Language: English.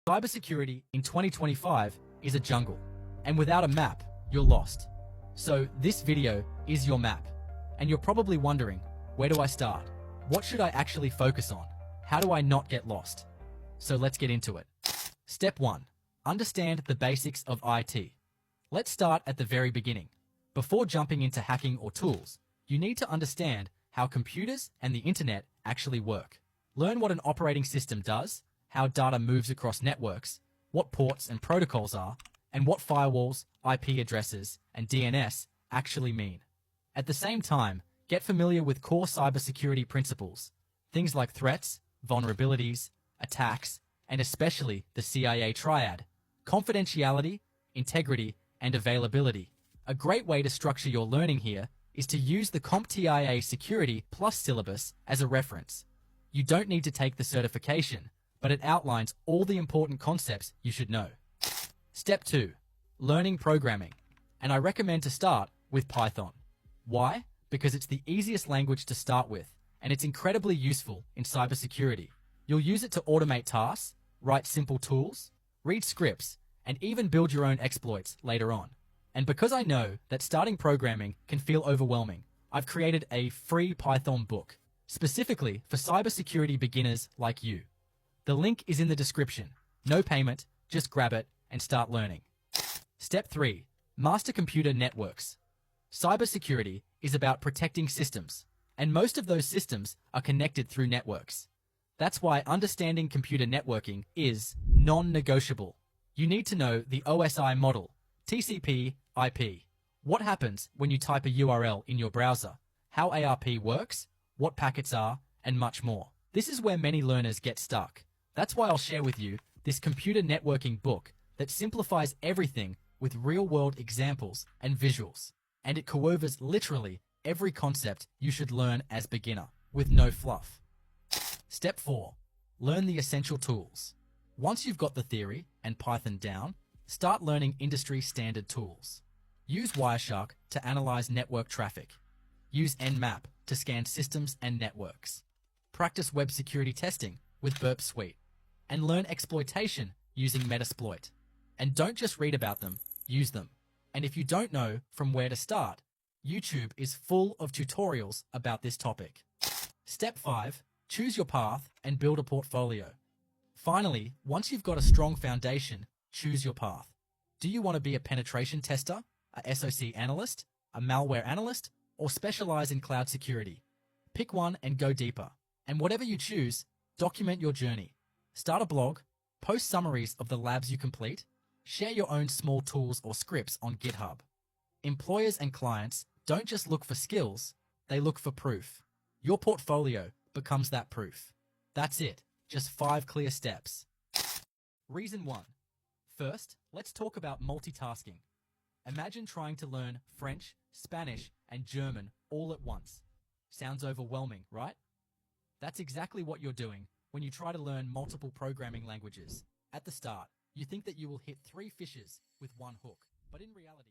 Cybersecurity in 2025 is a jungle, and without a map, you're lost. So this video is your map, and you're probably wondering, where do I start? What should I actually focus on? How do I not get lost? So let's get into it. Step 1. Understand the basics of IT. Let's start at the very beginning. Before jumping into hacking or tools, you need to understand how computers and the internet actually work. Learn what an operating system does, how data moves across networks, what ports and protocols are, and what firewalls, IP addresses, and DNS actually mean. At the same time, get familiar with core cybersecurity principles, things like threats, vulnerabilities, attacks, and especially the CIA triad: confidentiality, integrity, and availability. A great way to structure your learning here is to use the CompTIA Security Plus syllabus as a reference. You don't need to take the certification, but it outlines all the important concepts you should know. Step 2. Learning programming. And I recommend to start with Python. Why? Because it's the easiest language to start with, and it's incredibly useful in cybersecurity. You'll use it to automate tasks, write simple tools, read scripts, and even build your own exploits later on. And because I know that starting programming can feel overwhelming, I've created a free Python book, specifically for cybersecurity beginners like you. The link is in the description. No payment, just grab it and start learning. Step 3. Master computer networks. Cybersecurity is about protecting systems, and most of those systems are connected through networks. That's why understanding computer networking is non-negotiable. You need to know the OSI model, TCP, IP. What happens when you type a URL in your browser, how ARP works, what packets are, and much more. This is where many learners get stuck. That's why I'll share with you this computer networking book that simplifies everything with real-world examples and visuals. And it covers literally every concept you should learn as beginner, with no fluff. Step 4. Learn the essential tools. Once you've got the theory and Python down, start learning industry standard tools. Use Wireshark to analyze network traffic. Use Nmap to scan systems and networks. Practice web security testing with Burp Suite. And learn exploitation using Metasploit. And don't just read about them, use them. And if you don't know from where to start, YouTube is full of tutorials about this topic. Step 5. Choose your path and build a portfolio. Finally, once you've got a strong foundation, choose your path. Do you want to be a penetration tester, a SOC analyst, a malware analyst, or specialize in cloud security? Pick one and go deeper. And whatever you choose, document your journey. Start a blog, post summaries of the labs you complete, share your own small tools or scripts on GitHub. Employers and clients don't just look for skills, they look for proof. Your portfolio becomes that proof. That's it, just 5 clear steps. Reason 1. First, let's talk about multitasking. Imagine trying to learn French, Spanish, and German all at once. Sounds overwhelming, right? That's exactly what you're doing when you try to learn multiple programming languages. At the start, you think that you will hit 3 fishes with 1 hook, but in reality,